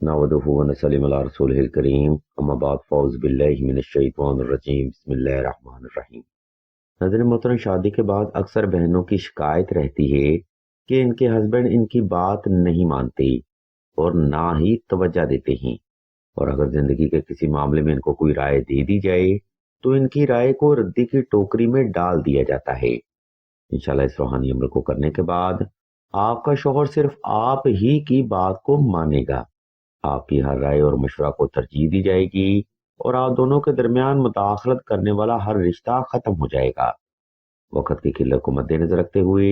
نحمدہ و نصلی علی رسولہ الکریم اما بعد فاعوذ باللہ من الشیطان الرجیم بسم اللہ الرحمن الرحیم۔ ناظرین محترم، شادی کے بعد اکثر بہنوں کی شکایت رہتی ہے کہ ان کے ہسبینڈ ان کی بات نہیں مانتے اور نہ ہی توجہ دیتے ہیں، اور اگر زندگی کے کسی معاملے میں ان کو کوئی رائے دے دی جائے تو ان کی رائے کو ردی کی ٹوکری میں ڈال دیا جاتا ہے۔ انشاءاللہ اس روحانی عمل کو کرنے کے بعد آپ کا شوہر صرف آپ ہی کی بات کو مانے گا، آپ کی ہر رائے اور مشورہ کو ترجیح دی جائے گی اور آپ دونوں کے درمیان مداخلت کرنے والا ہر رشتہ ختم ہو جائے گا۔ وقت کی قلت کو مد نظر رکھتے ہوئے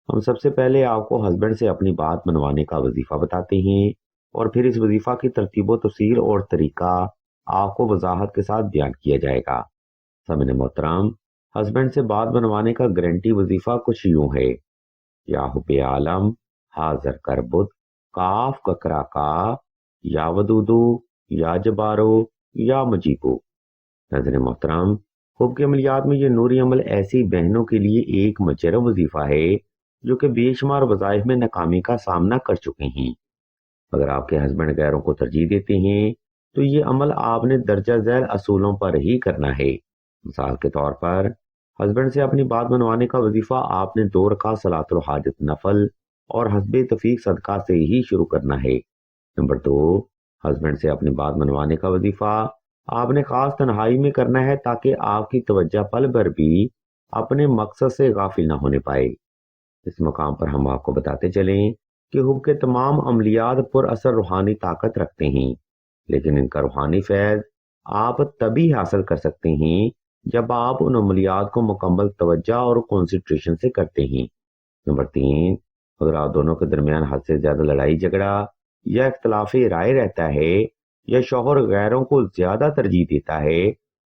ہم سب سے پہلے آپ کو ہسبینڈ سے اپنی بات منوانے کا وظیفہ بتاتے ہیں، اور پھر اس وظیفہ کی ترتیب و تفصیل اور طریقہ آپ کو وضاحت کے ساتھ بیان کیا جائے گا۔ سامعین محترم، ہسبینڈ سے بات منوانے کا گارنٹی وظیفہ کچھ یوں ہے: یا حب عالم حاضر کربد کاف ککرا کا، یا ودودو یا جبارو یا مجیبو۔ ناظرین محترم، حب کے عملیات میں یہ نوری عمل ایسی بہنوں کے لیے ایک مجرب وظیفہ ہے جو کہ بے شمار وظائف میں ناکامی کا سامنا کر چکے ہیں۔ اگر آپ کے ہسبینڈ غیروں کو ترجیح دیتے ہیں تو یہ عمل آپ نے درجہ ذیل اصولوں پر ہی کرنا ہے۔ مثال کے طور پر، ہسبینڈ سے اپنی بات منوانے کا وظیفہ آپ نے 2 رکعت صلاۃ الحاجت نفل اور حسب تفیق صدقہ سے ہی شروع کرنا ہے۔ نمبر 2، ہسبینڈ سے اپنی بات منوانے کا وظیفہ آپ نے خاص تنہائی میں کرنا ہے تاکہ آپ کی توجہ پل بھر بھی اپنے مقصد سے غافل نہ ہونے پائے۔ اس مقام پر ہم آپ کو بتاتے چلیں کہ حب کے تمام عملیات پر اثر روحانی طاقت رکھتے ہیں، لیکن ان کا روحانی فیض آپ تبھی حاصل کر سکتے ہیں جب آپ ان عملیات کو مکمل توجہ اور کنسنٹریشن سے کرتے ہیں۔ نمبر 3، اگر آپ دونوں کے درمیان حد سے زیادہ لڑائی جھگڑا یا اختلاف رائے رہتا ہے یا شوہر غیروں کو زیادہ ترجیح دیتا ہے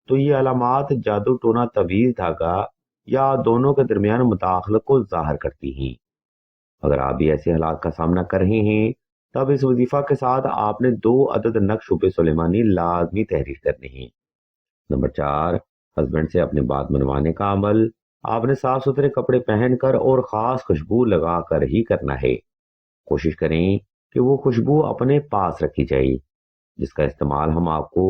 تو یہ علامات جادو ٹونا تویز دھاگا یا دونوں کے درمیان مداخلت کو ظاہر کرتی ہیں۔ اگر آپ بھی ایسے حالات کا سامنا کر رہے ہیں تب اس وظیفہ کے ساتھ آپ نے 2 عدد نقش شب سلیمانی لازمی تحریر کرنے ہیں۔ نمبر 4، ہسبینڈ سے اپنی بات منوانے کا عمل آپ نے صاف ستھرے کپڑے پہن کر اور خاص خوشبو لگا کر ہی کرنا ہے۔ کوشش کریں کہ وہ خوشبو اپنے پاس رکھی جائے، جس کا استعمال ہم آپ کو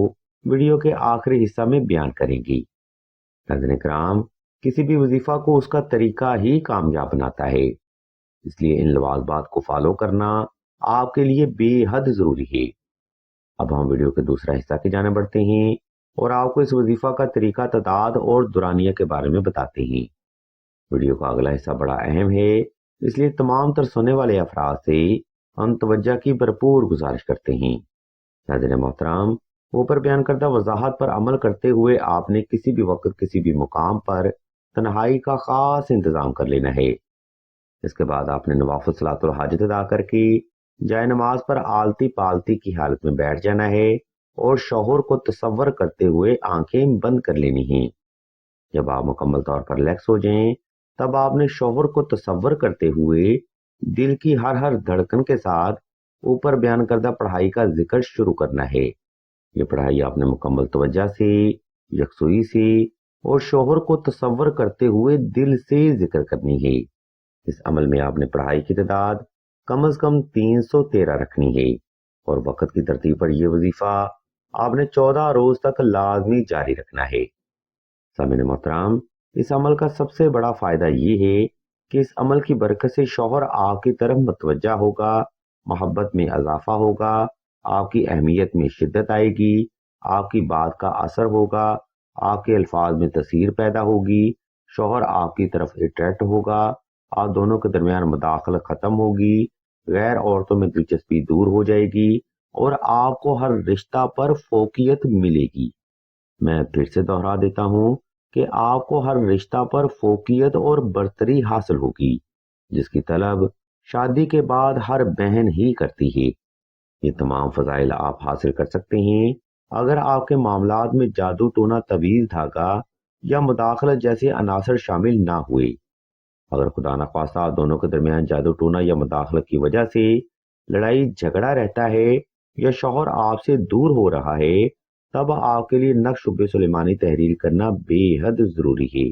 ویڈیو کے آخری حصہ میں بیان کریں گی۔ ناظرین کرام، کسی بھی وظیفہ کو اس کا طریقہ ہی کامیاب بناتا ہے، اس لیے ان لوازمات کو فالو کرنا آپ کے لیے بے حد ضروری ہے۔ اب ہم ویڈیو کے دوسرا حصہ کی جانب بڑھتے ہیں اور آپ کو اس وظیفہ کا طریقہ تعداد اور دورانیہ کے بارے میں بتاتے ہیں۔ ویڈیو کا اگلا حصہ بڑا اہم ہے، اس لیے تمام تر سننے والے افراد سے ہم توجہ کی بھرپور گزارش کرتے ہیں۔ ناظرین محترم، اوپر بیان کردہ وضاحت پر عمل کرتے ہوئے آپ نے کسی بھی وقت کسی بھی مقام پر تنہائی کا خاص انتظام کر لینا ہے۔ اس کے بعد آپ نے نوافل صلاۃ الحاجت ادا کر کے جائے نماز پر آلتی پالتی کی حالت میں بیٹھ جانا ہے اور شوہر کو تصور کرتے ہوئے آنکھیں بند کر لینی ہیں۔ جب آپ مکمل طور پر ریلیکس ہو جائیں تب آپ نے شوہر کو تصور کرتے ہوئے دل کی ہر دھڑکن کے ساتھ اوپر بیان کردہ پڑھائی کا ذکر شروع کرنا ہے۔ یہ پڑھائی آپ نے مکمل توجہ سے، یکسوئی سے اور شوہر کو تصور کرتے ہوئے دل سے ذکر کرنی ہے۔ اس عمل میں آپ نے پڑھائی کی تعداد کم از کم 313 رکھنی ہے، اور وقت کی ترتیب پر یہ وظیفہ آپ نے 14 روز تک لازمی جاری رکھنا ہے۔ سامعین محترم، اس عمل کا سب سے بڑا فائدہ یہ ہے کہ اس عمل کی برکت سے شوہر آپ کی طرف متوجہ ہوگا، محبت میں اضافہ ہوگا، آپ کی اہمیت میں شدت آئے گی، آپ کی بات کا اثر ہوگا، آپ کے الفاظ میں تاثیر پیدا ہوگی، شوہر آپ کی طرف اٹریکٹ ہوگا، آپ دونوں کے درمیان مداخلت ختم ہوگی، غیر عورتوں میں دلچسپی دور ہو جائے گی اور آپ کو ہر رشتہ پر فوقیت ملے گی۔ میں پھر سے دوہرا دیتا ہوں کہ آپ کو ہر رشتہ پر فوقیت اور برتری حاصل ہوگی، جس کی طلب شادی کے بعد ہر بہن ہی کرتی ہے۔ یہ تمام فضائل آپ حاصل کر سکتے ہیں اگر آپ کے معاملات میں جادو ٹونا تویز دھاگا یا مداخلت جیسے عناصر شامل نہ ہوئے۔ اگر خدا نخواستہ دونوں کے درمیان جادو ٹونا یا مداخلت کی وجہ سے لڑائی جھگڑا رہتا ہے یا شوہر آپ سے دور ہو رہا ہے، تب آپ کے لیے نقش شب سلیمانی تحریر کرنا بے حد ضروری ہے۔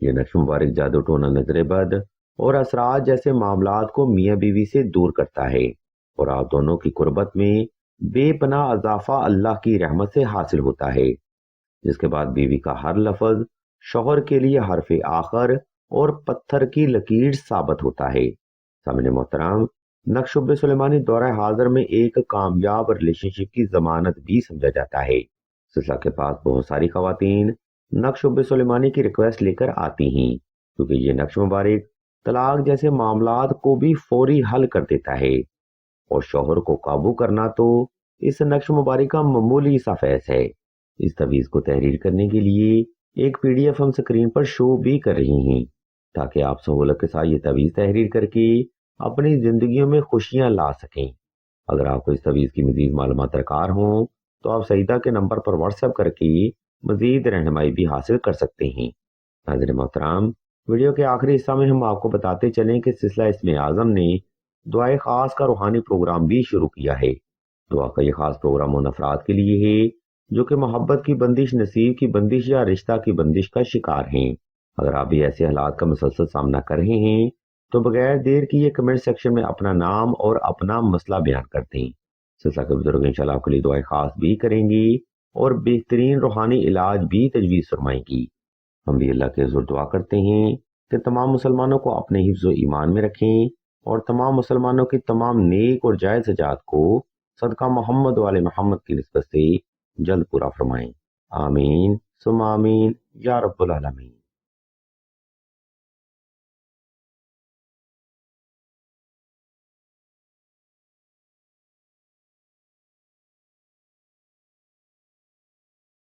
یہ نقش مبارک جادو ٹونا، نظر بد اور اثرات جیسے معاملات کو میاں بیوی سے دور کرتا ہے اور آپ دونوں کی قربت میں بے پناہ اضافہ اللہ کی رحمت سے حاصل ہوتا ہے، جس کے بعد بیوی کا ہر لفظ شوہر کے لیے حرف آخر اور پتھر کی لکیر ثابت ہوتا ہے۔ سامعین محترم، نقش سلیمانی دورہ حاضر میں ایک کامیاب ریلیشن شپ کی ضمانت بھی سمجھا جاتا ہے۔ سلسلہ کے پاس بہت ساری خواتین نقش سلیمانی کی ریکویسٹ لے کر آتی ہیں، کیونکہ یہ نقش مبارک طلاق جیسے معاملات کو بھی فوری حل کر دیتا ہے، اور شوہر کو قابو کرنا تو اس نقش مبارک کا معمولی سا فیض ہے۔ اس تعویذ کو تحریر کرنے کے لیے ایک پی ڈی ایف ہم سکرین پر شو بھی کر رہی ہیں، تاکہ آپ سہولت کے ساتھ یہ تعویذ تحریر کر کے اپنی زندگیوں میں خوشیاں لا سکیں۔ اگر آپ کو اس تعویذ کی مزید معلومات درکار ہوں تو آپ سعیدہ کے نمبر پر واٹس ایپ کر کے مزید رہنمائی بھی حاصل کر سکتے ہیں۔ ناظرین محترم، ویڈیو کے آخری حصہ میں ہم آپ کو بتاتے چلیں کہ سلسلہ اسم اعظم نے دعائے خاص کا روحانی پروگرام بھی شروع کیا ہے۔ دعا کا یہ خاص پروگرام ان افراد کے لیے ہے جو کہ محبت کی بندش، نصیب کی بندش یا رشتہ کی بندش کا شکار ہیں۔ اگر آپ بھی ایسے حالات کا مسلسل سامنا کر رہے ہیں تو بغیر دیر کی یہ کمنٹ سیکشن میں اپنا نام اور اپنا مسئلہ بیان کر دیں۔ سلسلہ کے بزرگ انشاءاللہ آپ کے لیے دعائیں خاص بھی کریں گی اور بہترین روحانی علاج بھی تجویز فرمائیں گی۔ ہم بھی اللہ کے حضور دعا کرتے ہیں کہ تمام مسلمانوں کو اپنے حفظ و ایمان میں رکھیں اور تمام مسلمانوں کی تمام نیک اور جائز حاجات کو صدقہ محمد والے محمد کی نسبت سے جلد پورا فرمائیں۔ آمین ثم آمین یا رب العالمین۔